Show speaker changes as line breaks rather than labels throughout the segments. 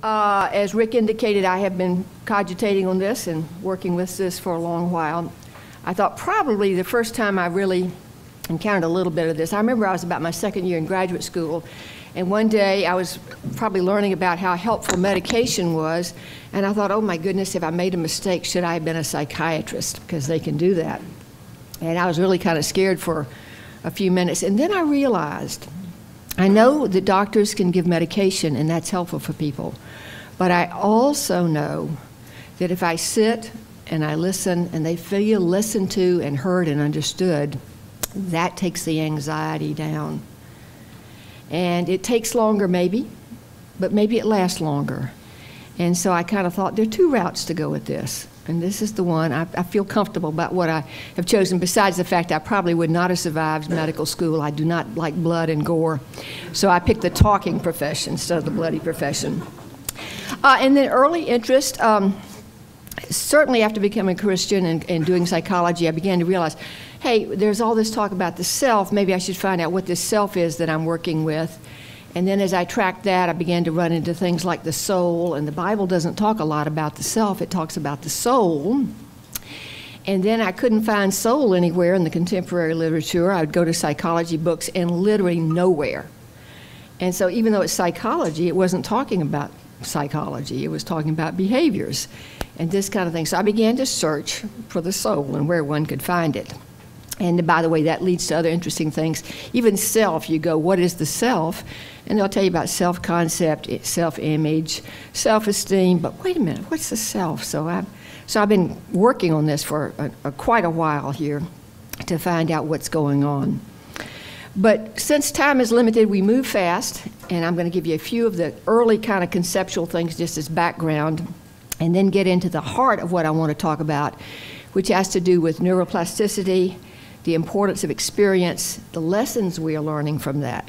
As Rick indicated, I have been cogitating on this and working with this for a long while. I thought probably the first time I really encountered a little bit of this, I remember I was about my second year in graduate school, and one day I was probably learning about how helpful medication was, and I thought, oh my goodness, if I made a mistake, should I have been a psychiatrist? Because they can do that. And I was really kind of scared for a few minutes, and then I realized, I know that doctors can give medication, and that's helpful for people. But I also know that if I sit and I listen and they feel listened to and heard and understood, that takes the anxiety down. And it takes longer maybe, but maybe it lasts longer. And so I kind of thought there are two routes to go with this. And this is the one I feel comfortable about what I have chosen, besides the fact I probably would not have survived medical school. I do not like blood and gore. So I picked the talking profession instead of the bloody profession. And then early interest, certainly after becoming a Christian and doing psychology, I began to realize, hey, there's all this talk about the self. Maybe I should find out what this self is that I'm working with. And then as I tracked that, I began to run into things like the soul, and the Bible doesn't talk a lot about the self, it talks about the soul. And then I couldn't find soul anywhere in the contemporary literature. I would go to psychology books and literally nowhere. And so even though it's psychology, it wasn't talking about psychology, it was talking about behaviors and this kind of thing. So I began to search for the soul and where one could find it. And by the way, that leads to other interesting things. Even self, you go, what is the self? And they'll tell you about self-concept, self-image, self-esteem, but wait a minute, what's the self? So I've been working on this for quite a while here to find out what's going on. But since time is limited, we move fast, and I'm going to give you a few of the early kind of conceptual things just as background, and then get into the heart of what I want to talk about, which has to do with neuroplasticity, the importance of experience, the lessons we are learning from that.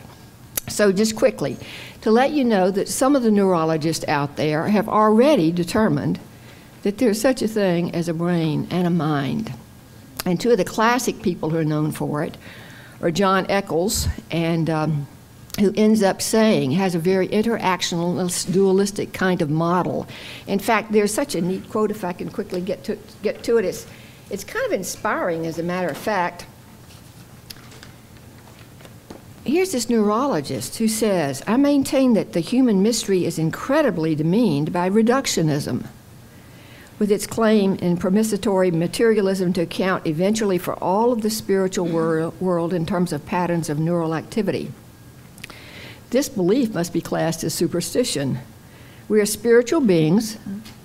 So just quickly, to let you know that some of the neurologists out there have already determined that there's such a thing as a brain and a mind. And two of the classic people who are known for it are John Eccles, and who ends up saying, has a very interactional, dualistic kind of model. In fact, there's such a neat quote, if I can quickly get to it. It's kind of inspiring, as a matter of fact. Here's this neurologist who says, I maintain that the human mystery is incredibly demeaned by reductionism, with its claim in permissitory materialism to account eventually for all of the spiritual world in terms of patterns of neural activity. This belief must be classed as superstition. We are spiritual beings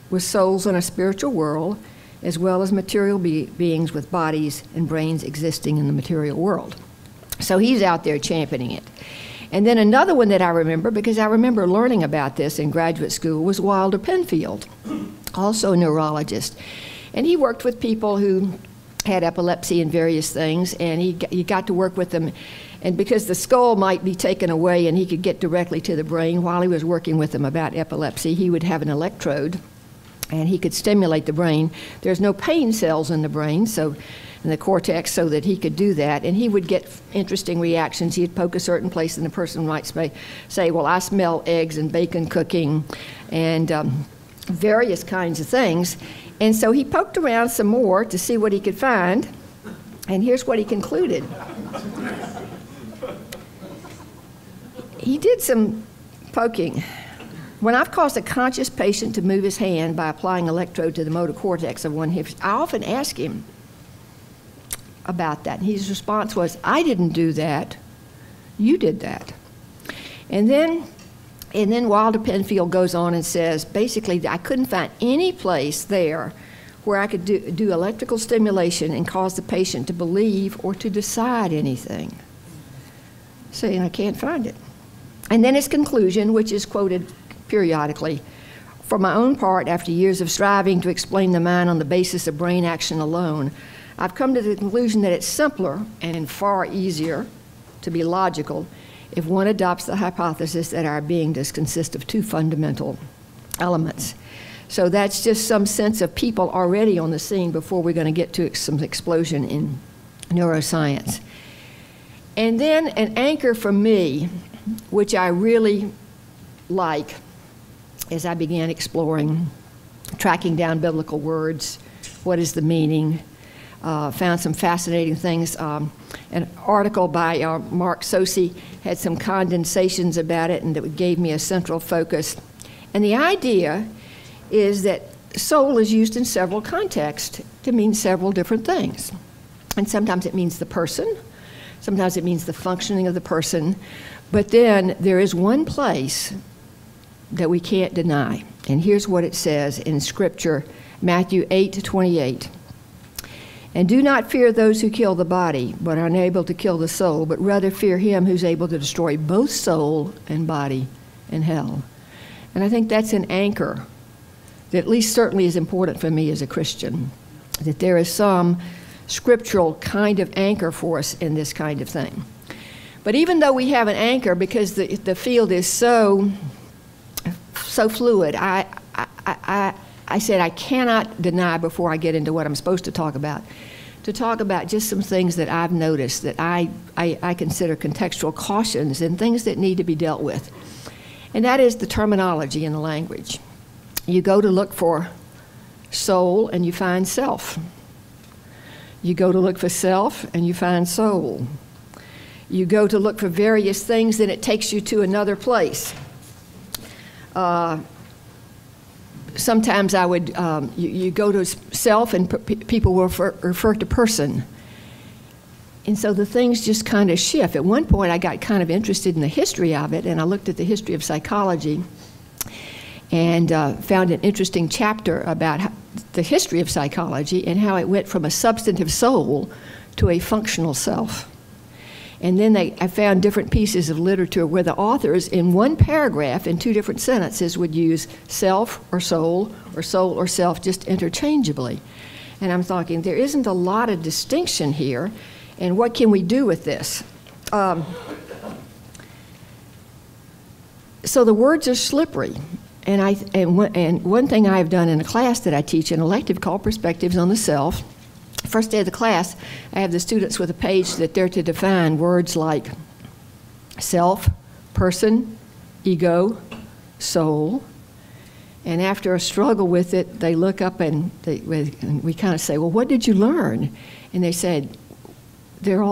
with souls in a spiritual world, as well as material beings with bodies and brains existing in the material world. So he's out there championing it. And then another one that I remember, because I remember learning about this in graduate school, was Wilder Penfield, also a neurologist. And he worked with people who had epilepsy and various things, and he got to work with them. And because the skull might be taken away and he could get directly to the brain, while he was working with them about epilepsy, he would have an electrode and he could stimulate the brain. There's no pain cells in the brain, so in the cortex, so that he could do that. And he would get interesting reactions. He'd poke a certain place and the person might say, well, I smell eggs and bacon cooking and various kinds of things. And so he poked around some more to see what he could find. And here's what he concluded. He did some poking. When I've caused a conscious patient to move his hand by applying electrode to the motor cortex of one hip, I often ask him about that. And his response was, I didn't do that, you did that. And then Wilder Penfield goes on and says, basically, I couldn't find any place there where I could do electrical stimulation and cause the patient to believe or to decide anything. Saying, I can't find it. And then his conclusion, which is quoted periodically, for my own part, after years of striving to explain the mind on the basis of brain action alone, I've come to the conclusion that it's simpler and far easier to be logical if one adopts the hypothesis that our being does consist of two fundamental elements. So that's just some sense of people already on the scene before we're going to get to some explosion in neuroscience. And then an anchor for me, which I really like, as I began exploring, tracking down biblical words, what is the meaning, found some fascinating things. An article by Mark Sosi had some condensations about it, and that gave me a central focus. And the idea is that soul is used in several contexts to mean several different things. And sometimes it means the person, sometimes it means the functioning of the person, but then there is one place that we can't deny. And here's what it says in Scripture, Matthew 8:28. And do not fear those who kill the body, but are unable to kill the soul, but rather fear him who's able to destroy both soul and body in hell. And I think that's an anchor that at least certainly is important for me as a Christian, that there is some scriptural kind of anchor for us in this kind of thing. But even though we have an anchor, because the field is so fluid, I said I cannot deny, before I get into what I'm supposed to talk about just some things that I've noticed that I consider contextual cautions and things that need to be dealt with. And that is the terminology in the language. You go to look for soul and you find self. You go to look for self and you find soul. You go to look for various things and it takes you to another place. Sometimes I would, you go to self and people will refer to person. And so the things just kind of shift. At one point I got kind of interested in the history of it, and I looked at the history of psychology and found an interesting chapter about the history of psychology and how it went from a substantive soul to a functional self. And then I found different pieces of literature where the authors, in one paragraph, in two different sentences, would use self or soul or self just interchangeably. And I'm thinking, there isn't a lot of distinction here, and what can we do with this? So the words are slippery. And one thing I've done in a class that I teach, an elective called Perspectives on the Self, first day of the class, I have the students with a page that they're to define words like self, person, ego, soul. And after a struggle with it, they look up and we kind of say, well, what did you learn? And they said, they're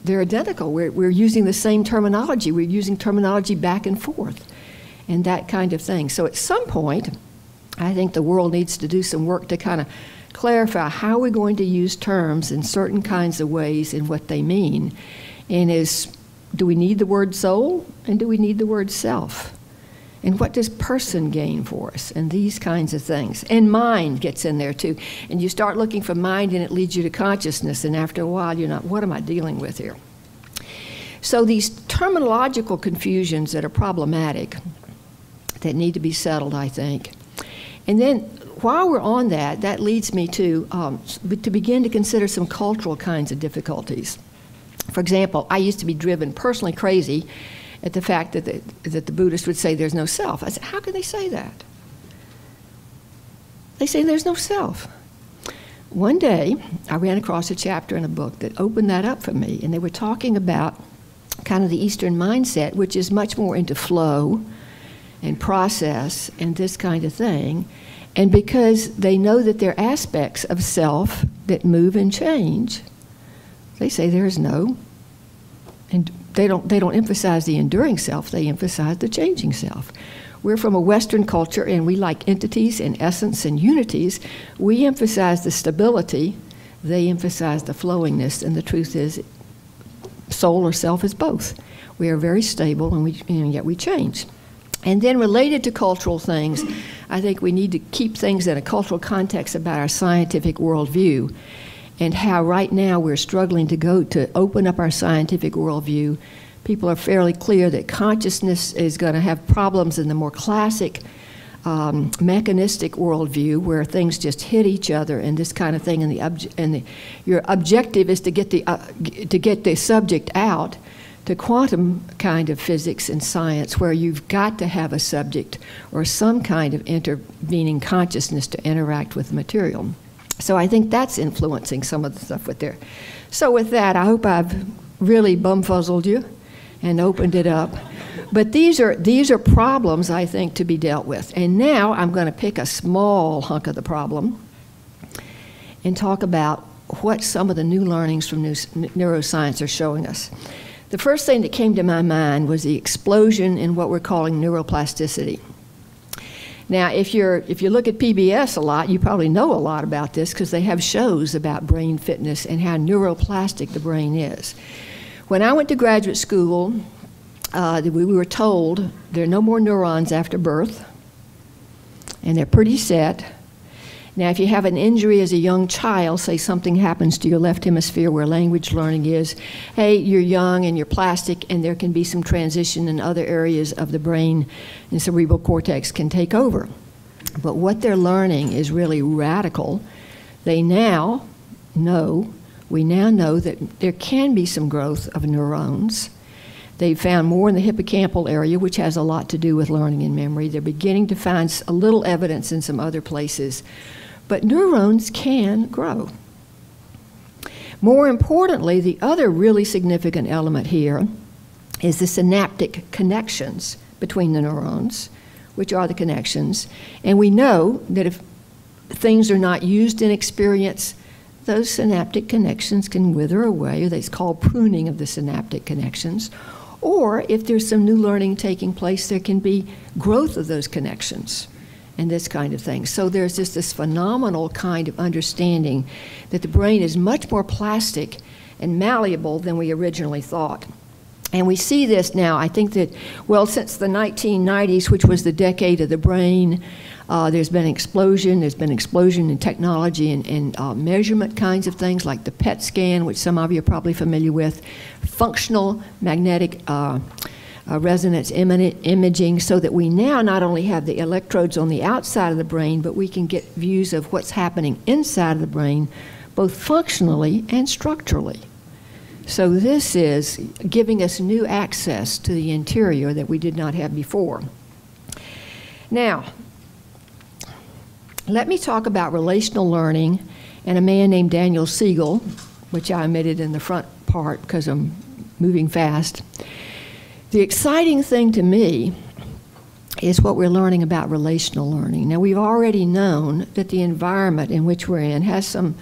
identical. We're using the same terminology. We're using terminology back and forth and that kind of thing. So at some point, I think the world needs to do some work to kind of clarify how we're going to use terms in certain kinds of ways and what they mean. And do we need the word soul and do we need the word self? And what does person gain for us? And these kinds of things. And mind gets in there too. And you start looking for mind and it leads you to consciousness, and after a while you're not, what am I dealing with here? So these terminological confusions that are problematic, that need to be settled, I think. And then while we're on that, that leads me to begin to consider some cultural kinds of difficulties. For example, I used to be driven personally crazy at the fact that the Buddhists would say there's no self. I said, how can they say that? They say there's no self. One day, I ran across a chapter in a book that opened that up for me, and they were talking about kind of the Eastern mindset, which is much more into flow and process and this kind of thing. And because they know that there are aspects of self that move and change, they say there is no, and they don't emphasize the enduring self, they emphasize the changing self. We're from a Western culture and we like entities and essence and unities. We emphasize the stability, they emphasize the flowingness, and the truth is soul or self is both. We are very stable and yet we change. And then related to cultural things, I think we need to keep things in a cultural context about our scientific worldview and how right now we're struggling to open up our scientific worldview. People are fairly clear that consciousness is going to have problems in the more classic mechanistic worldview where things just hit each other and this kind of thing, and your objective is to get the subject out to quantum kind of physics and science where you've got to have a subject or some kind of intervening consciousness to interact with the material. So I think that's influencing some of the stuff with there. So with that, I hope I've really bumfuzzled you and opened it up. But these are problems, I think, to be dealt with. And now I'm going to pick a small hunk of the problem and talk about what some of the new learnings from neuroscience are showing us. The first thing that came to my mind was the explosion in what we're calling neuroplasticity. Now, if you look at PBS a lot, you probably know a lot about this because they have shows about brain fitness and how neuroplastic the brain is. When I went to graduate school, we were told there are no more neurons after birth, and they're pretty set. Now, if you have an injury as a young child, say something happens to your left hemisphere where language learning is, hey, you're young and you're plastic, and there can be some transition in other areas of the brain, and cerebral cortex can take over. But what they're learning is really radical. We now know that there can be some growth of neurons. They've found more in the hippocampal area, which has a lot to do with learning and memory. They're beginning to find a little evidence in some other places. But neurons can grow. More importantly, the other really significant element here is the synaptic connections between the neurons, which are the connections. And we know that if things are not used in experience, those synaptic connections can wither away. It's called pruning of the synaptic connections. Or if there's some new learning taking place, there can be growth of those connections and this kind of thing. So there's just this phenomenal kind of understanding that the brain is much more plastic and malleable than we originally thought. And we see this now, I think that, well, since the 1990s, which was the decade of the brain, there's been an explosion. There's been an explosion in technology and measurement kinds of things like the PET scan, which some of you are probably familiar with, functional magnetic resonance imaging, so that we now not only have the electrodes on the outside of the brain, but we can get views of what's happening inside of the brain, both functionally and structurally. So this is giving us new access to the interior that we did not have before. Now, let me talk about relational learning and a man named Daniel Siegel, which I omitted in the front part because I'm moving fast. The exciting thing to me is what we're learning about relational learning. Now, we've already known that the environment in which we're in has some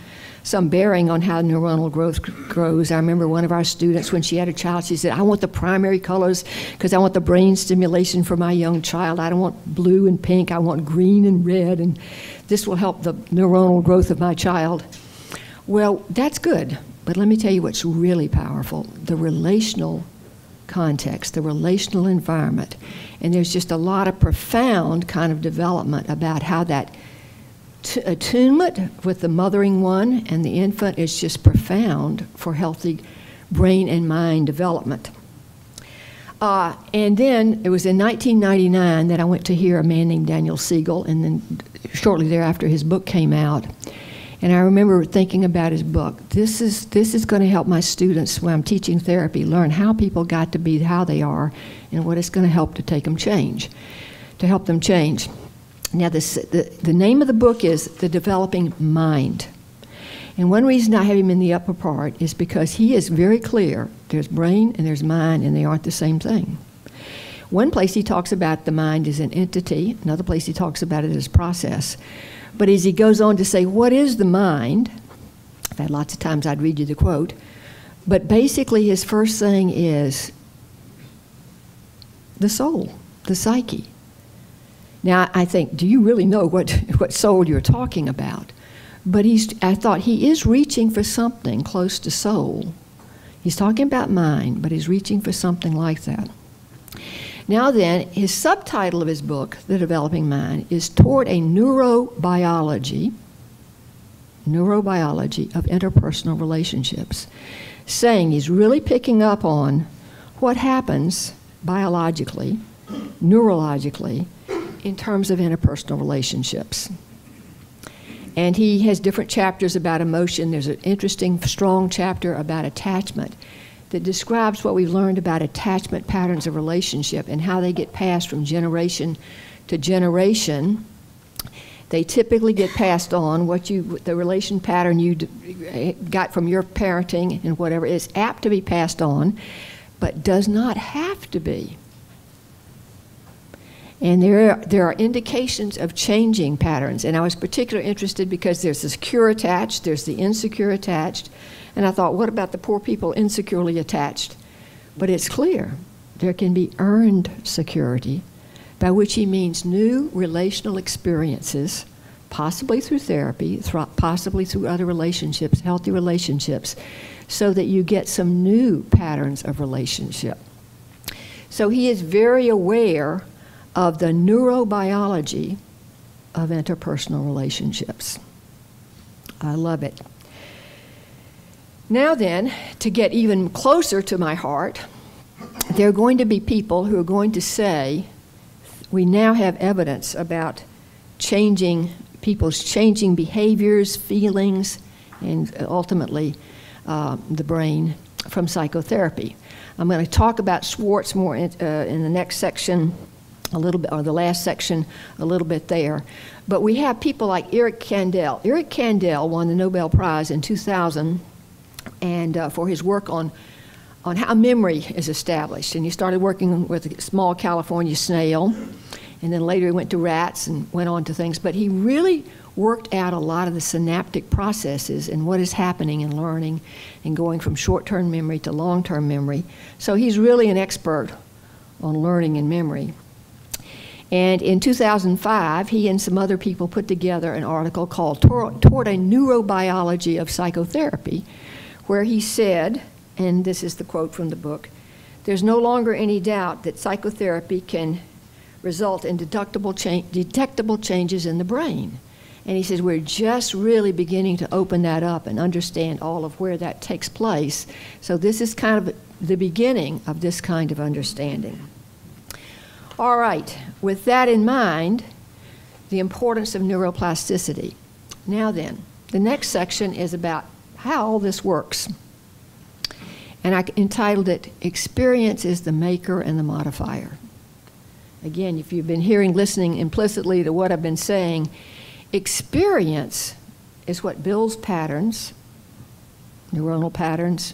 bearing on how neuronal growth grows. I remember one of our students, when she had a child, she said, I want the primary colors because I want the brain stimulation for my young child. I don't want blue and pink. I want green and red, and this will help the neuronal growth of my child. Well, that's good, but let me tell you what's really powerful, the relational context, the relational environment. And there's just a lot of profound kind of development about how that attunement with the mothering one and the infant is just profound for healthy brain and mind development. And then it was in 1999 that I went to hear a man named Daniel Siegel, and then shortly thereafter his book came out. And I remember thinking about his book. This is going to help my students when I'm teaching therapy learn how people got to be how they are and what it's going to help to help them change. Now, the name of the book is The Developing Mind. And one reason I have him in the upper part is because he is very clear. There's brain and there's mind, and they aren't the same thing. One place he talks about the mind as an entity. Another place he talks about it as process. But as he goes on to say, what is the mind? I've had lots of times I'd read you the quote. But basically his first thing is the soul, the psyche. Now I think, do you really know what soul you're talking about? But I thought he is reaching for something close to soul. He's talking about mind, but he's reaching for something like that. Now then, his subtitle of his book, The Developing Mind, is Toward a Neurobiology of Interpersonal Relationships, saying he's really picking up on what happens biologically, neurologically, in terms of interpersonal relationships. And he has different chapters about emotion. There's an interesting, strong chapter about attachment that describes what we've learned about attachment patterns of relationship and how they get passed from generation to generation. They typically get passed on. The relation pattern you got from your parenting and whatever is apt to be passed on, but does not have to be. And there are indications of changing patterns. And I was particularly interested because there's the secure attached, there's the insecure attached. And I thought, what about the poor people insecurely attached? But it's clear there can be earned security, by which he means new relational experiences, possibly through therapy, possibly through other relationships, healthy relationships, so that you get some new patterns of relationship. So he is very aware of the neurobiology of interpersonal relationships. I love it. Now then, to get even closer to my heart, there are going to be people who are going to say, we now have evidence about people's changing behaviors, feelings, and ultimately the brain from psychotherapy. I'm going to talk about Schwartz more in the next section a little bit, or the last section a little bit there. But we have people like Eric Kandel. Eric Kandel won the Nobel Prize in 2000 and for his work on how memory is established. And he started working with a small California snail, and then later he went to rats and went on to things. But he really worked out a lot of the synaptic processes and what is happening in learning and going from short-term memory to long-term memory. So he's really an expert on learning and memory. And in 2005, he and some other people put together an article called Toward a Neurobiology of Psychotherapy, where he said, and this is the quote from the book, "There's no longer any doubt that psychotherapy can result in detectable changes in the brain." And he says, we're just really beginning to open that up and understand all of where that takes place. So this is kind of the beginning of this kind of understanding. All right, with that in mind, the importance of neuroplasticity. Now then, the next section is about how all this works. And I entitled it, Experience is the Maker and the Modifier. Again, if you've been listening implicitly to what I've been saying, experience is what builds patterns, neuronal patterns,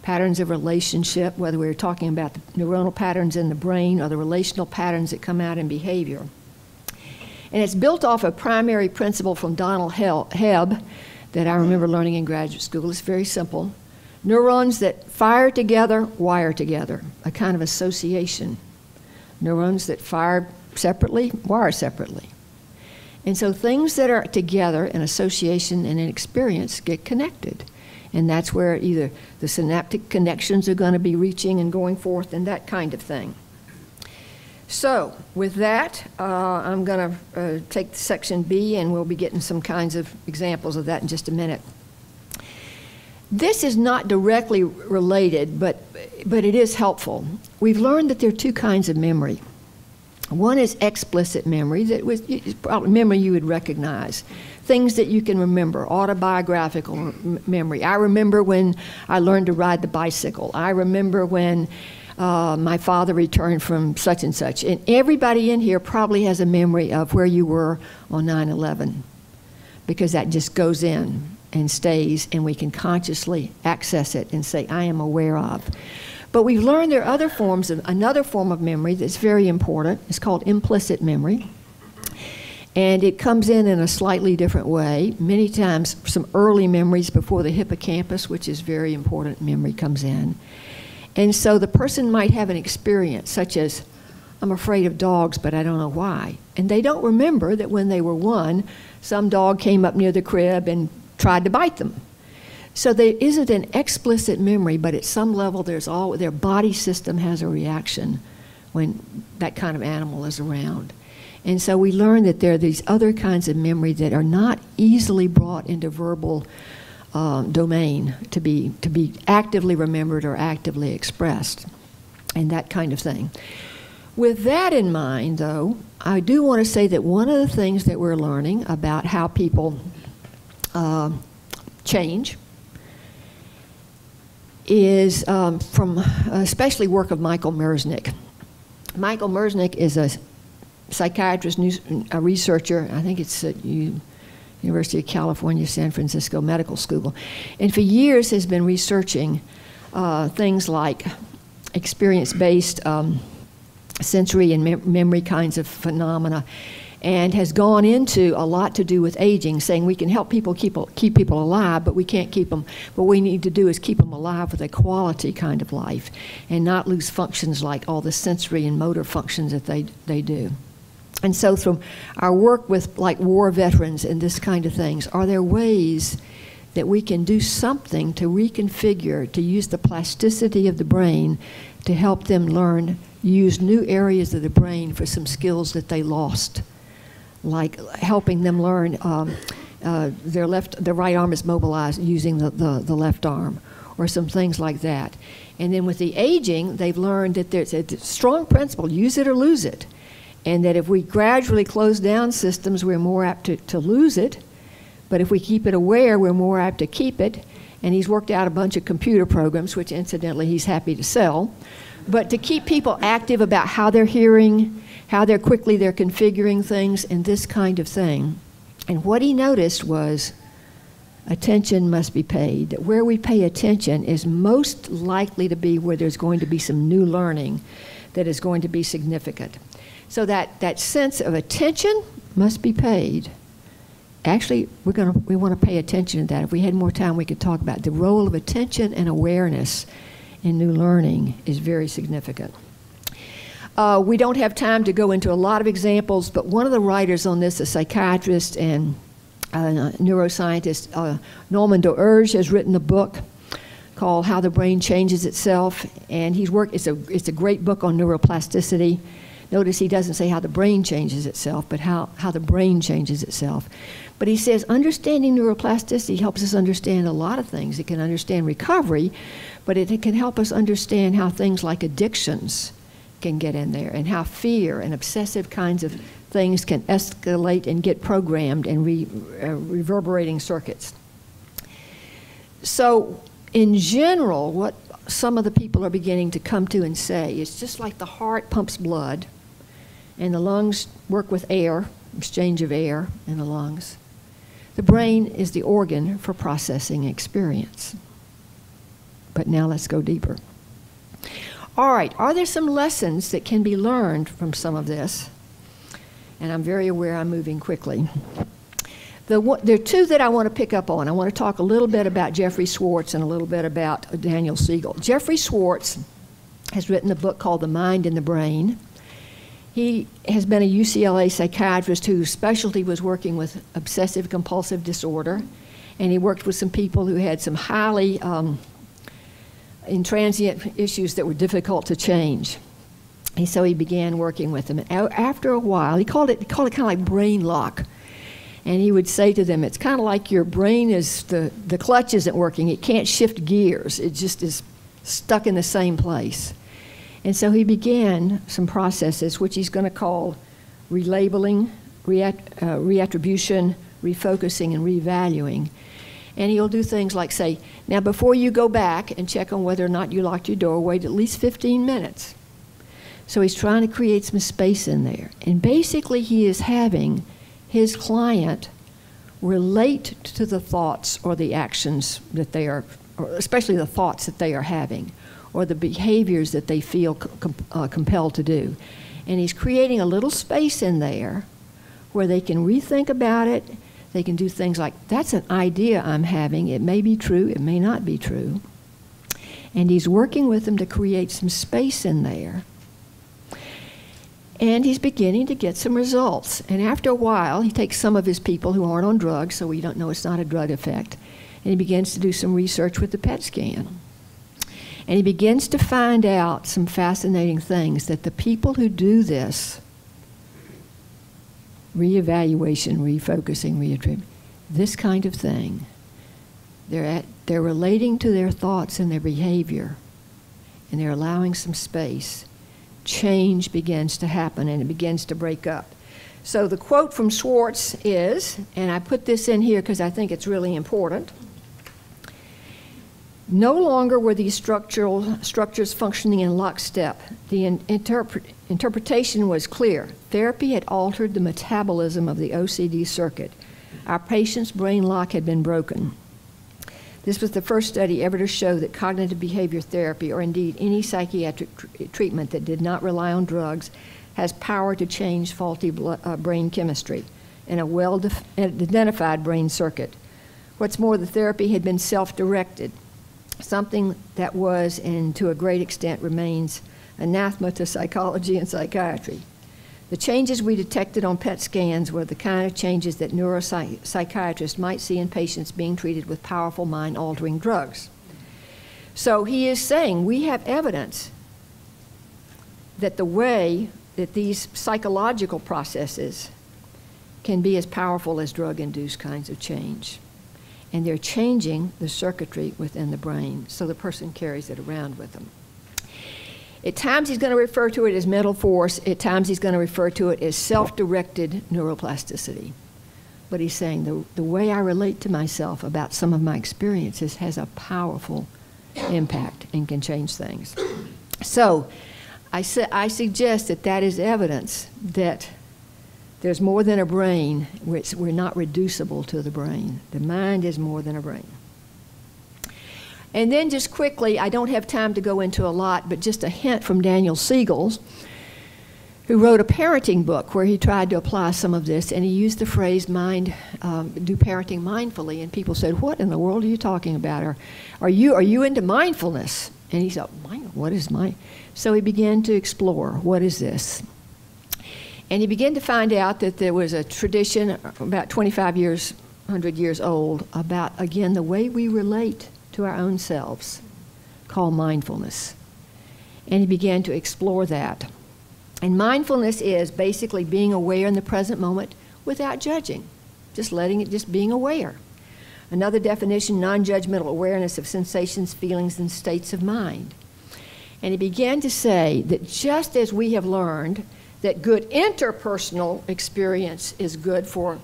patterns of relationship, whether we're talking about the neuronal patterns in the brain or the relational patterns that come out in behavior. And it's built off a primary principle from Donald Hebb that I remember learning in graduate school. It's very simple. Neurons that fire together, wire together, a kind of association. Neurons that fire separately, wire separately. And so things that are together in association and in experience get connected. And that's where either the synaptic connections are going to be reaching and going forth and that kind of thing. So with that, I'm going to take section B, and we'll be getting some kinds of examples of that in just a minute. This is not directly related, but it is helpful. We've learned that there are two kinds of memory. One is explicit memory, that was probably memory you would recognize. Things that you can remember, autobiographical memory. I remember when I learned to ride the bicycle. I remember when my father returned from such and such. And everybody in here probably has a memory of where you were on 9/11, because that just goes in and stays, and we can consciously access it and say, I am aware of. But we've learned there are other forms of, another form of memory that's very important. It's called implicit memory. And it comes in a slightly different way. Many times some early memories before the hippocampus, which is very important memory, comes in. And so the person might have an experience such as, I'm afraid of dogs, but I don't know why. And they don't remember that when they were 1, some dog came up near the crib and tried to bite them. So there isn't an explicit memory, but at some level their body system has a reaction when that kind of animal is around. And so we learn that there are these other kinds of memory that are not easily brought into verbal domain to be actively remembered or actively expressed, and that kind of thing. With that in mind, though, I do want to say that one of the things that we're learning about how people change is from especially work of Michael Merznick. Michael Merznick is a psychiatrist, a researcher. I think it's at University of California, San Francisco Medical School. And for years has been researching things like experience-based sensory and memory kinds of phenomena, and has gone into a lot to do with aging, saying we can help people keep people alive, but we can't keep them. What we need to do is keep them alive with a quality kind of life and not lose functions like all the sensory and motor functions that they do. And so from our work with like war veterans and this kind of things, are there ways that we can do something to reconfigure, to use the plasticity of the brain to help them learn, use new areas of the brain for some skills that they lost? Like helping them learn their right arm is mobilized using the left arm, or some things like that. And then with the aging, they've learned that there's a strong principle, use it or lose it. And that if we gradually close down systems, we're more apt to lose it. But if we keep it aware, we're more apt to keep it. And he's worked out a bunch of computer programs, which incidentally he's happy to sell. But to keep people active about how they're hearing, how they're configuring things, and this kind of thing. And what he noticed was attention must be paid. That where we pay attention is most likely to be where there's going to be some new learning that is going to be significant. So that sense of attention must be paid. Actually, we want to pay attention to that. If we had more time, we could talk about it. The role of attention and awareness in new learning is very significant. We don't have time to go into a lot of examples, but one of the writers on this, a psychiatrist and neuroscientist, Norman Doerge, has written a book called How the Brain Changes Itself, and it's a great book on neuroplasticity. Notice he doesn't say how the brain changes itself, but how the brain changes itself. But he says understanding neuroplasticity helps us understand a lot of things. It can understand recovery, but it can help us understand how things like addictions can get in there, and how fear and obsessive kinds of things can escalate and get programmed and reverberating circuits. So in general, what some of the people are beginning to come to and say is just like the heart pumps blood and the lungs work with air, exchange of air in the lungs, the brain is the organ for processing experience. But now let's go deeper. All right, are there some lessons that can be learned from some of this? And I'm very aware I'm moving quickly. There are two that I want to pick up on. I want to talk a little bit about Jeffrey Schwartz and a little bit about Daniel Siegel. Jeffrey Schwartz has written a book called The Mind and the Brain. He has been a UCLA psychiatrist whose specialty was working with obsessive compulsive disorder, and he worked with some people who had some highly intransient issues that were difficult to change. And so he began working with them. And after a while, he called it kind of like brain lock. And he would say to them, it's kind of like your brain is, the clutch isn't working. It can't shift gears. It just is stuck in the same place. And so he began some processes, which he's going to call relabeling, reattribution, refocusing, and revaluing. And he'll do things like say, now before you go back and check on whether or not you locked your door, wait at least 15 minutes. So he's trying to create some space in there. And basically he is having his client relate to the thoughts or the actions that they are, or especially the thoughts that they are having, or the behaviors that they feel compelled to do. And he's creating a little space in there where they can rethink about it. They can do things like, that's an idea I'm having. It may be true, it may not be true. And he's working with them to create some space in there. And he's beginning to get some results. And after a while, he takes some of his people who aren't on drugs, so we don't know it's not a drug effect, and he begins to do some research with the PET scan. And he begins to find out some fascinating things, that the people who do this, reevaluation, refocusing, reattribution, this kind of thing, they're relating to their thoughts and their behavior, and they're allowing some space. Change begins to happen, and it begins to break up. So the quote from Schwartz is, and I put this in here because I think it's really important, no longer were these structures functioning in lockstep. The interpretation was clear. Therapy had altered the metabolism of the OCD circuit. Our patient's brain lock had been broken. This was the first study ever to show that cognitive behavior therapy, or indeed any psychiatric treatment that did not rely on drugs, has power to change faulty brain chemistry in a well-identified brain circuit. What's more, the therapy had been self-directed, something that was, and to a great extent remains, anathema to psychology and psychiatry. The changes we detected on PET scans were the kind of changes that neuropsychiatrists might see in patients being treated with powerful mind-altering drugs. So he is saying we have evidence that the way that these psychological processes can be as powerful as drug-induced kinds of change. And they're changing the circuitry within the brain, so the person carries it around with them. At times he's going to refer to it as mental force. At times he's going to refer to it as self-directed neuroplasticity. But he's saying the way I relate to myself about some of my experiences has a powerful impact and can change things. So I suggest that that is evidence that there's more than a brain. We're not reducible to the brain. The mind is more than a brain. And then just quickly, I don't have time to go into a lot, but just a hint from Daniel Siegel, who wrote a parenting book where he tried to apply some of this, and he used the phrase do parenting mindfully, and people said, what in the world are you talking about? Or are you into mindfulness? And he said, what is mind? So he began to explore, what is this? And he began to find out that there was a tradition about 100 years old about, again, the way we relate to our own selves, called mindfulness. And he began to explore that. And mindfulness is basically being aware in the present moment without judging, just being aware. Another definition, non-judgmental awareness of sensations, feelings, and states of mind. And he began to say that just as we have learned that good interpersonal experience is good for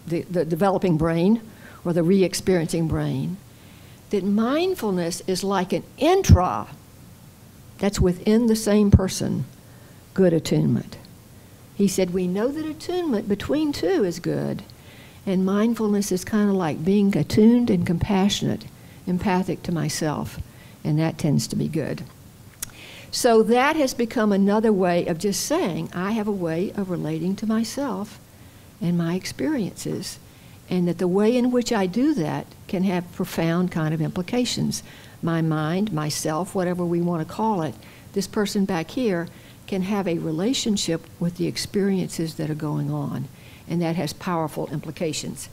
the developing brain or the re-experiencing brain, that mindfulness is like an intra, that's within the same person, good attunement. He said, we know that attunement between two is good, and mindfulness is kind of like being attuned and compassionate, empathic to myself, and that tends to be good. So that has become another way of just saying, I have a way of relating to myself and my experiences, and that the way in which I do that can have profound kind of implications. My mind, myself, whatever we want to call it, this person back here can have a relationship with the experiences that are going on, and that has powerful implications.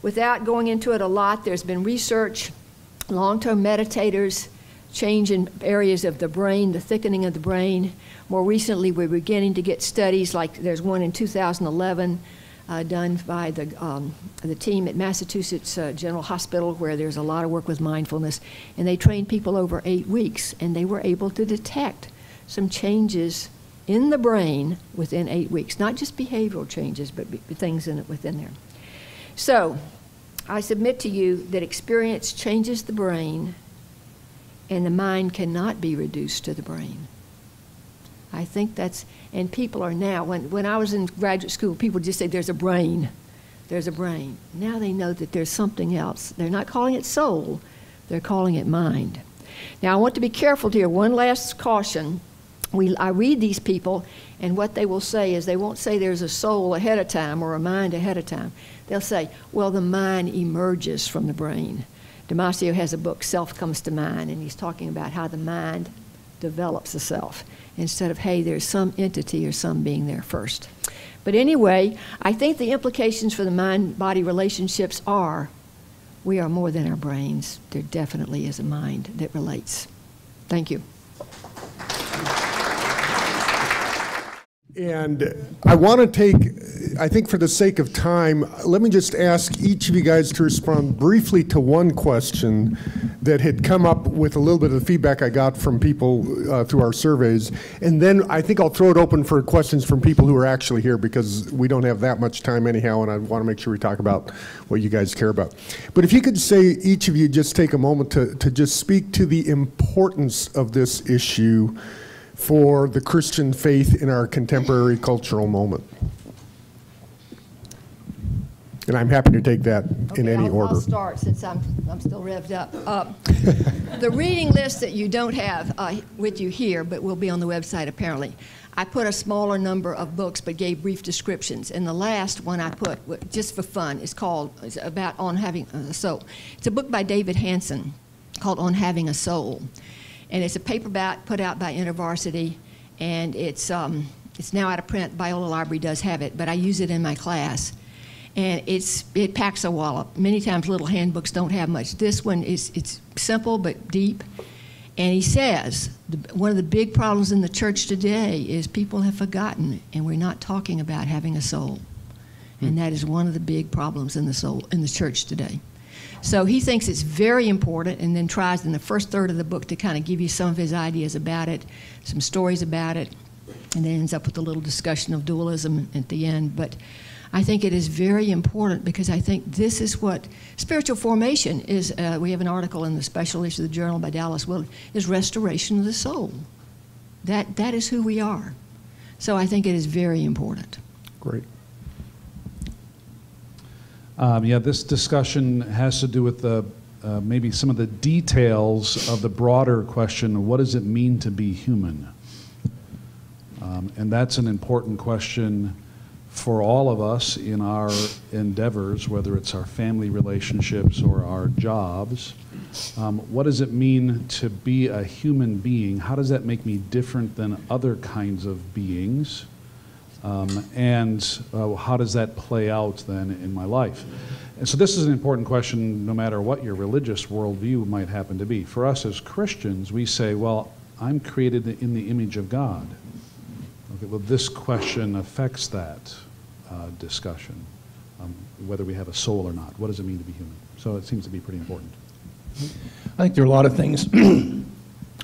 Without going into it a lot, there's been research, long-term meditators, change in areas of the brain, the thickening of the brain. More recently, we're beginning to get studies, like there's one in 2011 done by the team at Massachusetts General Hospital, where there's a lot of work with mindfulness, and they trained people over 8 weeks, and they were able to detect some changes in the brain within 8 weeks, not just behavioral changes, but things within there. So I submit to you that experience changes the brain, and the mind cannot be reduced to the brain. I think that's, and people are now, when I was in graduate school, people just say there's a brain. There's a brain. Now they know that there's something else. They're not calling it soul, they're calling it mind. Now I want to be careful here. One last caution. I read these people, and what they will say is they won't say there's a soul ahead of time or a mind ahead of time. They'll say, well, the mind emerges from the brain. Damasio has a book, Self Comes to Mind, and he's talking about how the mind develops the self, instead of, hey, there's some entity or some being there first. But anyway, I think the implications for the mind-body relationships are, we are more than our brains. There definitely is a mind that relates. Thank you.
And I want to take, I think for the sake of time, let me just ask each of you guys to respond briefly to one question that had come up with a little bit of the feedback I got from people through our surveys. And then I think I'll throw it open for questions from people who are actually here, because we don't have that much time anyhow, and I want to make sure we talk about what you guys care about. But if you could say, each of you just take a moment to just speak to the importance of this issue for the Christian faith in our contemporary cultural moment. And I'm happy to take that in any order.
I'll start since I'm still revved up. The reading list that you don't have with you here, but will be on the website apparently, I put a smaller number of books but gave brief descriptions. And the last one I put, just for fun, it's about On Having a Soul. It's a book by David Hansen called On Having a Soul. And it's a paperback put out by InterVarsity, and it's now out of print. Biola Library does have it, but I use it in my class. And it packs a wallop. Many times little handbooks don't have much. This one it's simple but deep. And he says one of the big problems in the church today is people have forgotten, and we're not talking about having a soul. And that is one of the big problems in the church today. So he thinks it's very important, and then tries in the first third of the book to kind of give you some of his ideas about it, some stories about it, and then ends up with a little discussion of dualism at the end. But I think it is very important because I think this is what spiritual formation is. We have an article in the special issue of the Journal by Dallas Willard, is restoration of the soul. That is who we are. So I think it is very important.
Great.
Yeah, this discussion has to do with maybe some of the details of the broader question, what does it mean to be human? And that's an important question for all of us in our endeavors, whether it's our family relationships or our jobs. What does it mean to be a human being? How does that make me different than other kinds of beings? And how does that play out then in my life? And so this is an important question no matter what your religious worldview might happen to be. For us as Christians, we say, well, I'm created in the image of God. Okay, well, this question affects that discussion, whether we have a soul or not. What does it mean to be human? So it seems to be pretty important.
I think there are a lot of things,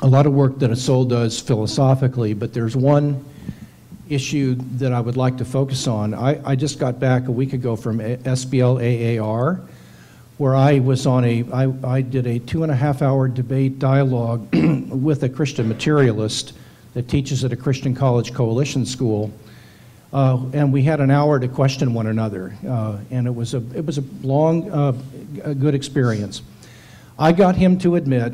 a lot of work that a soul does philosophically, but there's one issue that I would like to focus on. I just got back a week ago from SBL-AAR, where I was on I did a 2.5-hour debate dialogue with a Christian materialist that teaches at a Christian college coalition school, and we had an hour to question one another, and it was a long, good experience. I got him to admit,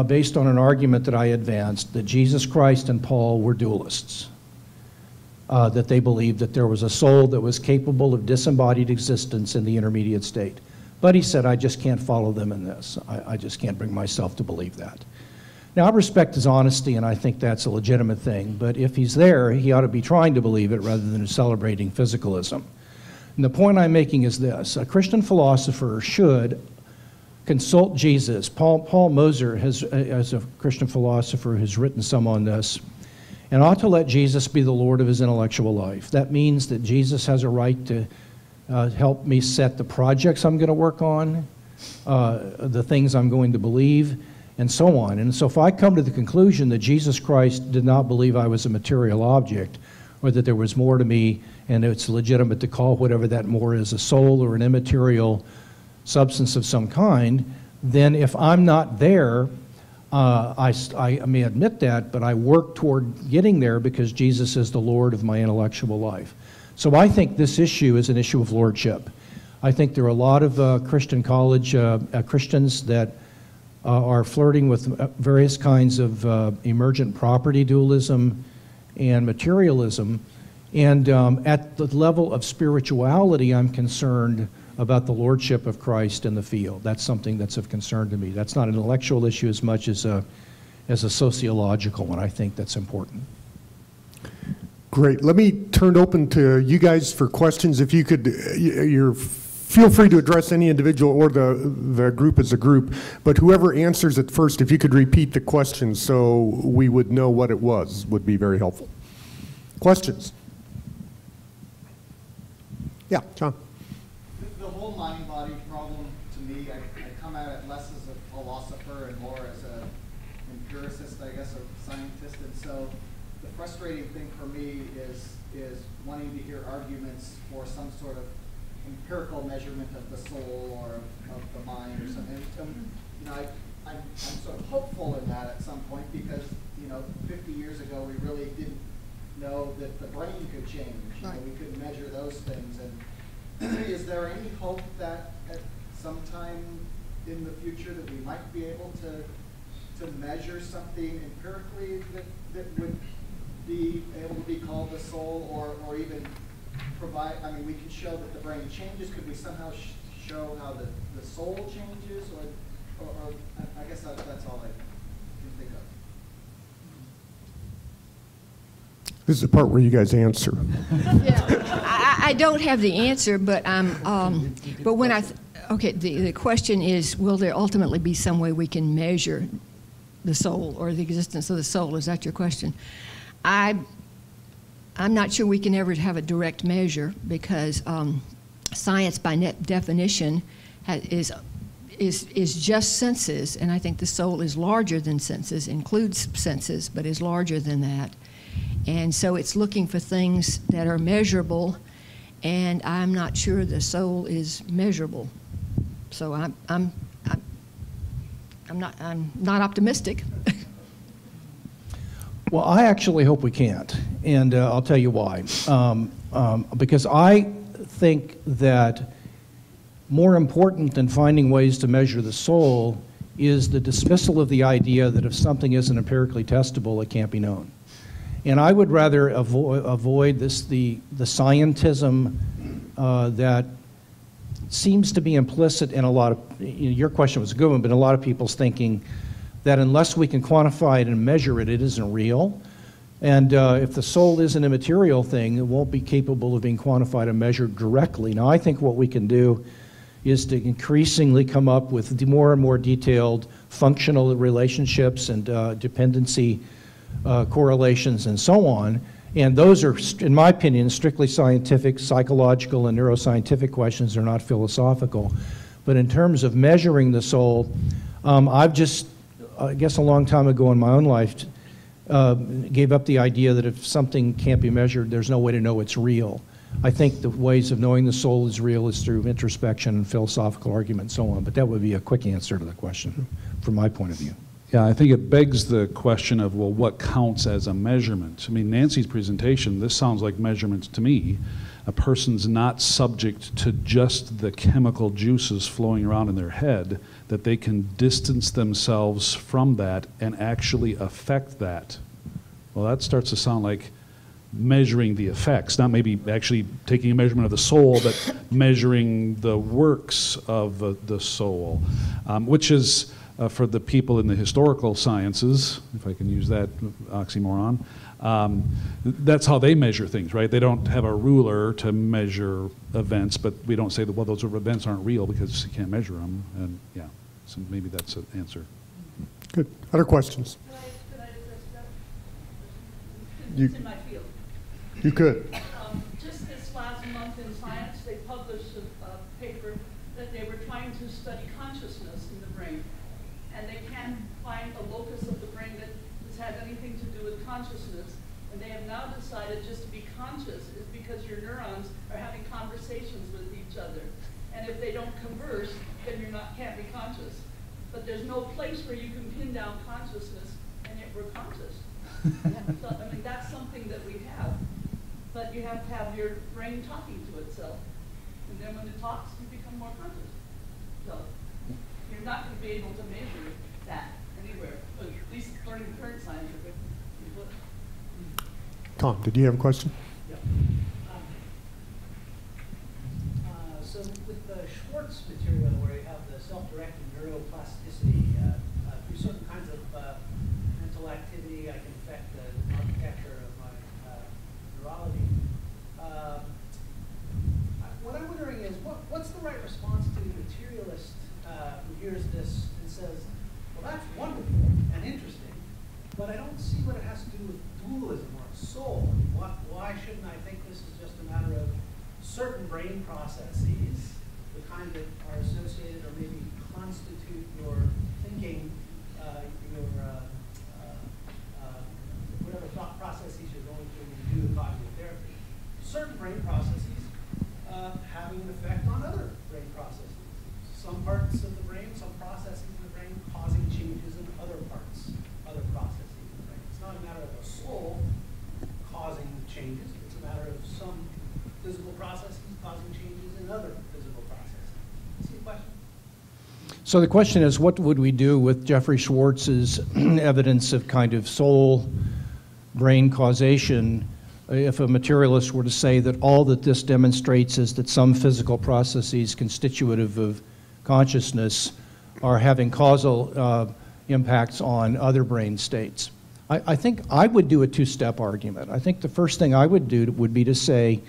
based on an argument that I advanced, that Jesus Christ and Paul were dualists, that they believed that there was a soul that was capable of disembodied existence in the intermediate state. But he said, I just can't follow them in this. I just can't bring myself to believe that. Now, I respect his honesty, and I think that's a legitimate thing, but if he's there, he ought to be trying to believe it rather than celebrating physicalism. And the point I'm making is this. A Christian philosopher should consult Jesus. Paul Moser, as a Christian philosopher, has written some on this, and ought to let Jesus be the Lord of his intellectual life. That means that Jesus has a right to help me set the projects I'm going to work on, the things I'm going to believe, and so on. And so if I come to the conclusion that Jesus Christ did not believe I was a material object, or that there was more to me, and it's legitimate to call whatever that more is a soul or an immaterial substance of some kind, then if I'm not there, I may admit that, but I work toward getting there because Jesus is the Lord of my intellectual life. So I think this issue is an issue of lordship. I think there are a lot of Christian college Christians that are flirting with various kinds of emergent property dualism and materialism. And at the level of spirituality, I'm concerned about the lordship of Christ in the field. That's something that's of concern to me. That's not an intellectual issue as much as a sociological one. I think that's important.
Great. Let me turn it open to you guys for questions. If you could, feel free to address any individual or the group as a group, but whoever answers it first, if you could repeat the question so we would know what it was, would be very helpful. Questions? Yeah, John.
The whole mind-body problem, to me, I come at it less as a philosopher and more as an empiricist, I guess, a scientist. And so the frustrating thing for me is wanting to hear arguments for some sort of empirical measurement of the soul or of the mind or something. You know, I'm sort of hopeful in that at some point because, 50 years ago we really didn't know that the brain could change. We couldn't measure those things. is there any hope that at some time in the future that we might be able to measure something empirically that would be able to be called the soul, or even provide, I mean, we can show that the brain changes. Could we somehow show how the soul changes, or I guess that's all I can think of.
This is the part where you guys answer.
Yeah, I don't have the answer, but but when okay, the question is, will there ultimately be some way we can measure the soul or the existence of the soul? Is that your question? I'm not sure we can ever have a direct measure, because science, by definition, is just senses, and I think the soul is larger than senses, includes senses, but is larger than that. And so it's looking for things that are measurable, and I'm not sure the soul is measurable. So I'm not optimistic.
Well, I actually hope we can't, and I'll tell you why. Because I think that more important than finding ways to measure the soul is the dismissal of the idea that if something isn't empirically testable, it can't be known. And I would rather avoid the scientism that seems to be implicit in a lot of, your question was a good one, but a lot of people's thinking that unless we can quantify it and measure it, it isn't real. And if the soul is an immaterial thing, it won't be capable of being quantified and measured directly. Now, I think what we can do is to increasingly come up with more and more detailed functional relationships and dependency correlations and so on. And those are, in my opinion, strictly scientific, psychological, and neuroscientific questions. They're not philosophical. But in terms of measuring the soul, I've just, I guess a long time ago in my own life, gave up the idea that if something can't be measured, there's no way to know it's real. I think the ways of knowing the soul is real is through introspection and philosophical argument and so on. But that would be a quick answer to the question from my point of view.
Yeah, I think it begs the question of, well, what counts as a measurement? I mean, Nancy's presentation, this sounds like measurements to me. A person's not subject to just the chemical juices flowing around in their head, that they can distance themselves from that and actually affect that. Well, that starts to sound like measuring the effects, not maybe actually taking a measurement of the soul, but measuring the works of the soul, which is, for the people in the historical sciences, if I can use that oxymoron, that's how they measure things, right? They don't have a ruler to measure events, but we don't say that, well, those events aren't real because you can't measure them. And yeah, so maybe that's an answer.
Good. Other questions?
Could I address that?
You-
It's in my field.
You could.
Just this last month in Science, they published a paper that they were trying to study consciousness in the brain. And they can't find a locus of the brain that has had anything to do with consciousness. And they have now decided just to be conscious is because your neurons are having conversations with each other. And if they don't converse, then can't be conscious. But there's no place where you can pin down consciousness and yet we're conscious. So, I mean, that's something that we have. But you have to have your brain talking to itself. And then when it talks, you become more conscious. So you're not going to be able to measure that anywhere, at least according to current scientific.
Tom, did you have a question?
Yeah. So with the Schwartz material, where you have the self-directed neuroplasticity, through certain kinds of mental activity, I can affect the architecture of my neurology. What I'm wondering is, what's the right response to the materialist who hears this and says, well, that's wonderful and interesting, but I don't see what it has to do with dualism or a soul. Why shouldn't I think this is just a matter of certain brain processes, the kind that are associated or maybe constitute your thinking, whatever thought processes you're going through when you do the cognitive therapy. Certain brain processes having an effect on other brain processes. Some parts of the brain, some processes in the brain causing changes in other parts, other processes in the brain. It's not a matter of a soul causing changes. It's a matter of some physical processes causing changes in other
So the question is, what would we do with Jeffrey Schwartz's evidence of kind of soul brain causation if a materialist were to say that all that this demonstrates is that some physical processes constitutive of consciousness are having causal impacts on other brain states? I think I would do a two-step argument. I think the first thing I would do would be to say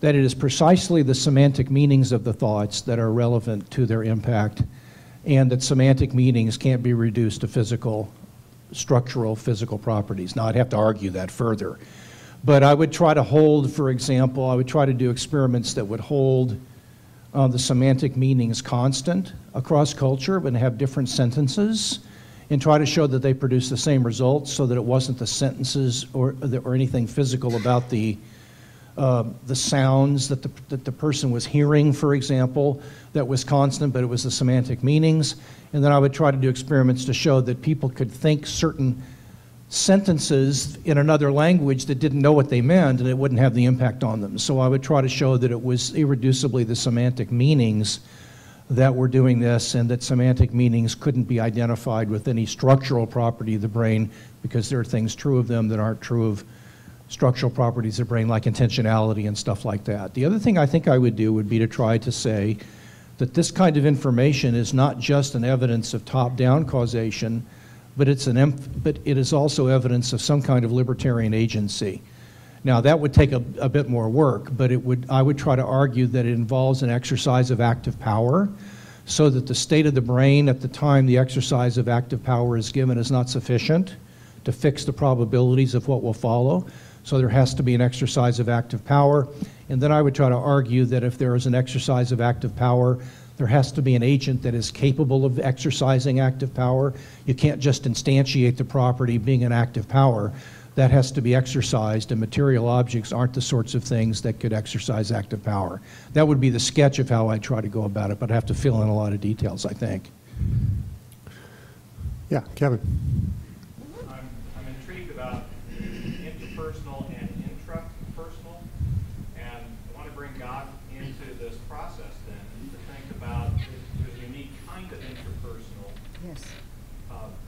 that it is precisely the semantic meanings of the thoughts that are relevant to their impact, and that semantic meanings can't be reduced to structural physical properties. Now, I'd have to argue that further. But I would try to hold, for example, I would try to do experiments that would hold the semantic meanings constant across culture and have different sentences, and try to show that they produce the same results, so that it wasn't the sentences or anything physical about the sounds that the person was hearing, for example, that was constant, but it was the semantic meanings. And then I would try to do experiments to show that people could think certain sentences in another language that didn't know what they meant, and it wouldn't have the impact on them. So I would try to show that it was irreducibly the semantic meanings that were doing this, and that semantic meanings couldn't be identified with any structural property of the brain, because there are things true of them that aren't true of structural properties of the brain, like intentionality and stuff like that. The other thing I think I would do would be to try to say that this kind of information is not just an evidence of top-down causation, but it is also evidence of some kind of libertarian agency. Now, that would take a bit more work, but I would try to argue that it involves an exercise of active power, so that the state of the brain at the time the exercise of active power is given is not sufficient to fix the probabilities of what will follow. So there has to be an exercise of active power. And then I would try to argue that if there is an exercise of active power, there has to be an agent that is capable of exercising active power. You can't just instantiate the property being an active power. That has to be exercised, and material objects aren't the sorts of things that could exercise active power. That would be the sketch of how I try to go about it, but I have to fill in a lot of details, I think.
Yeah, Kevin.
I'm intrigued about interpersonal and intrapersonal, and I want to bring God into this process then, to think about the unique kind of interpersonal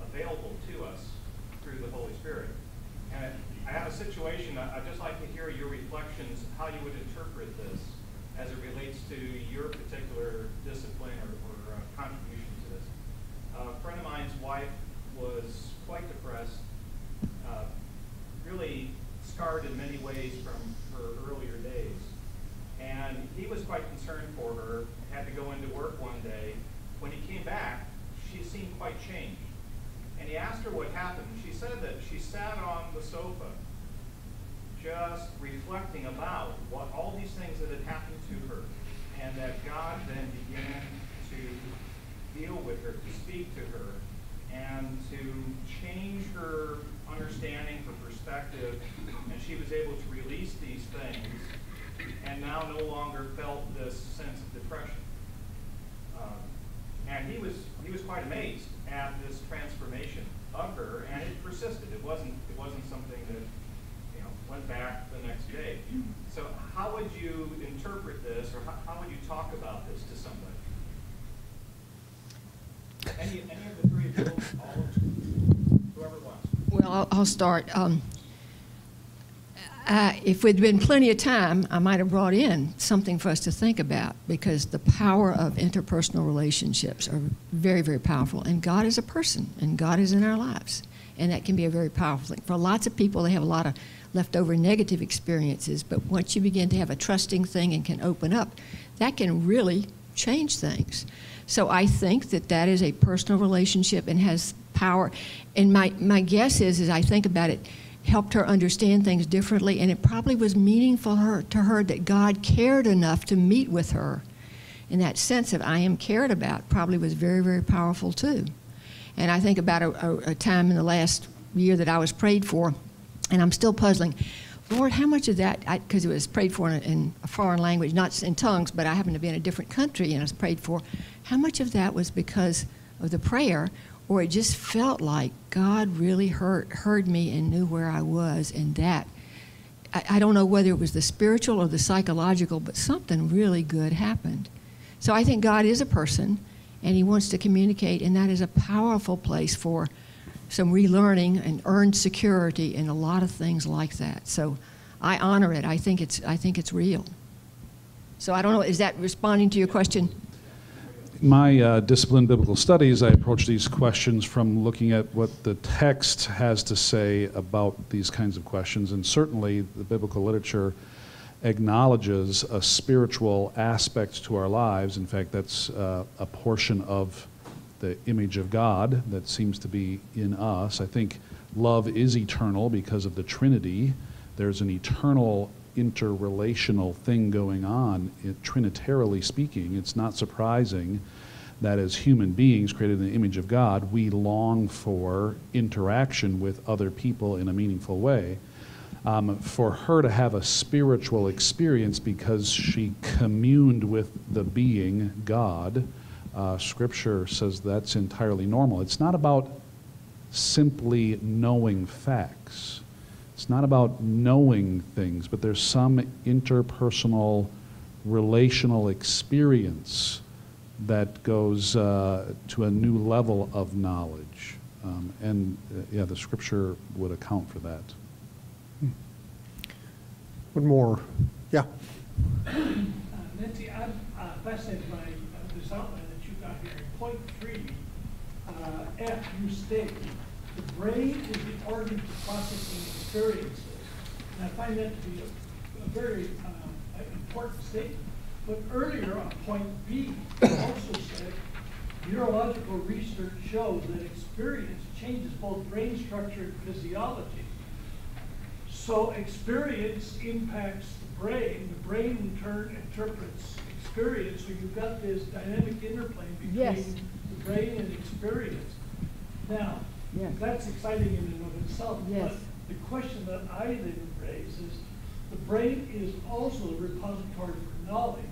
available to us through the Holy Spirit. And I have a situation, I'd just like to hear your reflections, how you would interpret this as it relates to your particular discipline or contribution to this. A friend of mine's wife was quite depressed, really scarred in many ways from her earlier days. And he was quite concerned for her, had to go into work one day. When he came back, she seemed quite changed. And he asked her what happened. She said that she sat on the sofa just reflecting about all these things that had happened to her, and that God then began to deal with her, to speak to her, and to change her understanding, her perspective, and she was able to release these things and now no longer felt this sense of depression. And he was quite amazed at this transformation of her, and it persisted. It wasn't something that went back the next day. So how would you interpret this, or how would you talk about this to somebody? Any of the three of you, all of you, whoever wants.
Well, I'll start. If we'd been plenty of time, I might have brought in something for us to think about, because the power of interpersonal relationships are very, very powerful. And God is a person, and God is in our lives. And that can be a very powerful thing. For lots of people, they have a lot of leftover negative experiences, but once you begin to have a trusting thing and can open up, that can really change things. So I think that is a personal relationship and has power. And my guess is, as I think about it, helped her understand things differently, and it probably was meaningful to her that God cared enough to meet with her. And that sense of I am cared about probably was very, very powerful too. And I think about a time in the last year that I was prayed for, and I'm still puzzling. Lord, how much of that, because it was prayed for in a foreign language, not in tongues, but I happened to be in a different country and I was prayed for, how much of that was because of the prayer, or it just felt like God really heard me and knew where I was, and that, I don't know whether it was the spiritual or the psychological, but something really good happened. So I think God is a person, and he wants to communicate, and that is a powerful place for some relearning and earned security and a lot of things like that. So I honor it. I think it's real. So I don't know, is that responding to your question?
My discipline, biblical studies, I approach these questions from looking at what the text has to say about these kinds of questions, and certainly the biblical literature acknowledges a spiritual aspect to our lives. In fact, that's a portion of the image of God that seems to be in us. I think love is eternal because of the Trinity. There's an eternal interrelational thing going on, trinitarily speaking. It's not surprising that as human beings created in the image of God, we long for interaction with other people in a meaningful way. For her to have a spiritual experience because she communed with the being God, Scripture says that's entirely normal. It's not about simply knowing facts. It's not about knowing things, but there's some interpersonal, relational experience that goes to a new level of knowledge. Yeah, the Scripture would account for that.
One more. Yeah.
Nancy, I'm fascinated by this outline that you got here. In point 3, F, you state, the brain is the organ for processing experiences. And I find that to be a very important statement. But earlier on point B, you also said, neurological research shows that experience changes both brain structure and physiology. So experience impacts the brain in turn interprets experience, so you've got this dynamic interplay between
Yes.
the brain and experience. Now,
Yes.
that's exciting in and of itself,
Yes.
but the question that I then raise is, the brain is also a repository for knowledge.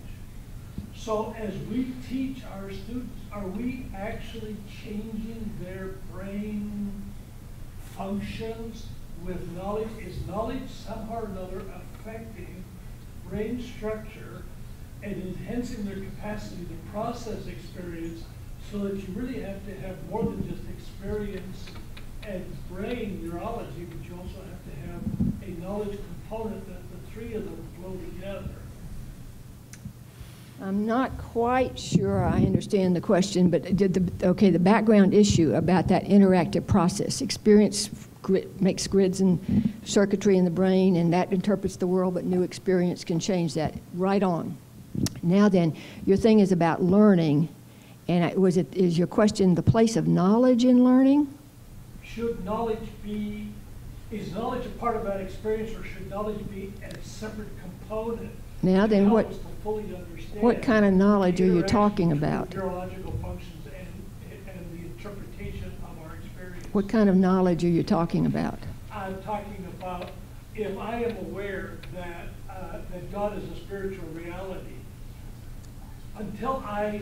So as we teach our students, are we actually changing their brain functions with knowledge? Is knowledge somehow or another affecting brain structure and enhancing their capacity to process experience, so that you really have to have more than just experience and brain neurology, but you also have to have a knowledge component that the three of them flow together?
I'm not quite sure I understand the question, but the background issue about that interactive process, experience makes grids and circuitry in the brain, and that interprets the world, but new experience can change that. Right on. Now then, your thing is about learning, and is your question the place of knowledge in learning?
Should knowledge be, is knowledge a part of that experience, or should knowledge be a separate component?
Now then,
to help us to fully understand
what kind of knowledge are you
interaction
talking
between
about?
Neurological functions and the interpretation of our experience.
What kind of knowledge are you talking about?
I'm talking about if I am aware that that God is a spiritual reality. Until I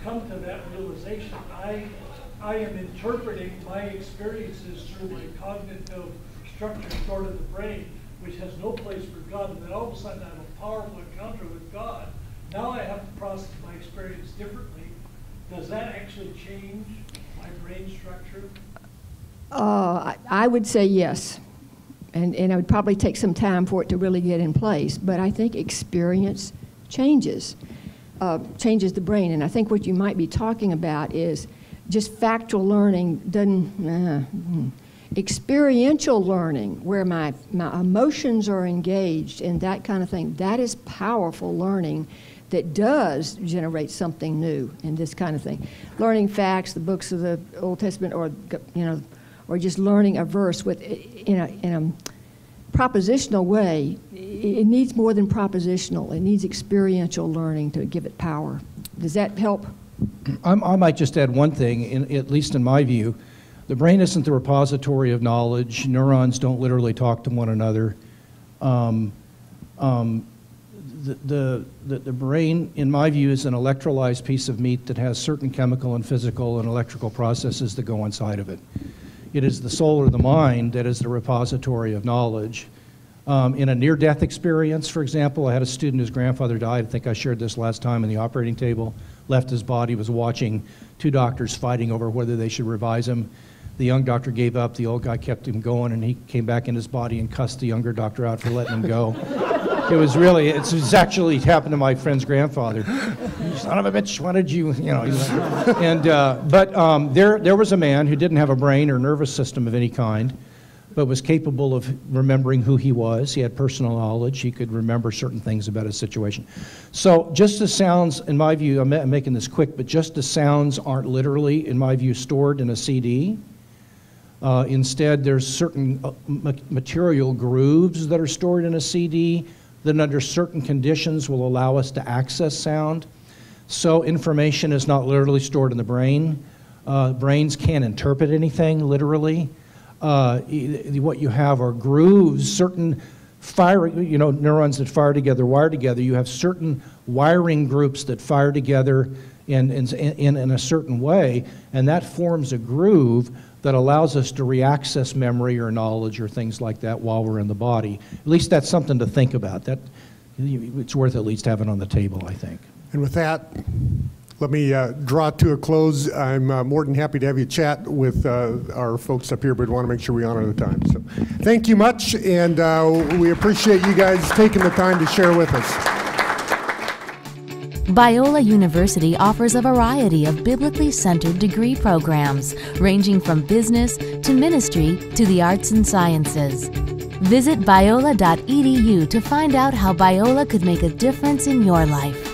come to that realization, I am interpreting my experiences through my cognitive structure stored in the brain, which has no place for God, and then all of a sudden I have a powerful encounter with God. Now I have to process my experience differently. Does that actually change my brain structure?
I would say yes. And it would probably take some time for it to really get in place. But I think experience changes the brain. And I think what you might be talking about is just factual learning doesn't... experiential learning, where my emotions are engaged and that kind of thing, that is powerful learning that does generate something new and this kind of thing. Learning facts, the books of the Old Testament, or just learning a verse in a propositional way, it needs more than propositional. It needs experiential learning to give it power. Does that help?
I might just add one thing, at least in my view. The brain isn't the repository of knowledge. Neurons don't literally talk to one another. The brain, in my view, is an electrolyzed piece of meat that has certain chemical and physical and electrical processes that go inside of it. It is the soul or the mind that is the repository of knowledge. In a near-death experience, for example, I had a student whose grandfather died. I think I shared this last time in the operating table. left his body, was watching two doctors fighting over whether they should revise him. The young doctor gave up, the old guy kept him going, and he came back in his body and cussed the younger doctor out for letting him go. It was really, it's actually happened to my friend's grandfather. You son of a bitch, why did you, you know. And, there was a man who didn't have a brain or nervous system of any kind, but was capable of remembering who he was. He had personal knowledge. He could remember certain things about his situation. So just the sounds, in my view, I'm making this quick, but just the sounds aren't literally, in my view, stored in a CD. Instead, there's certain material grooves that are stored in a CD that under certain conditions will allow us to access sound. So information is not literally stored in the brain. Brains can't interpret anything literally. What you have are grooves, certain neurons that fire together, wire together. You have certain wiring groups that fire together in a certain way, and that forms a groove that allows us to reaccess memory or knowledge or things like that while we're in the body. At least that's something to think about. That it's worth at least having on the table, I think.
And with that, let me draw to a close. I'm more than happy to have you chat with our folks up here, but we want to make sure we honor the time. So thank you much, and we appreciate you guys taking the time to share with us.
Biola University offers a variety of biblically centered degree programs, ranging from business to ministry to the arts and sciences. Visit biola.edu to find out how Biola could make a difference in your life.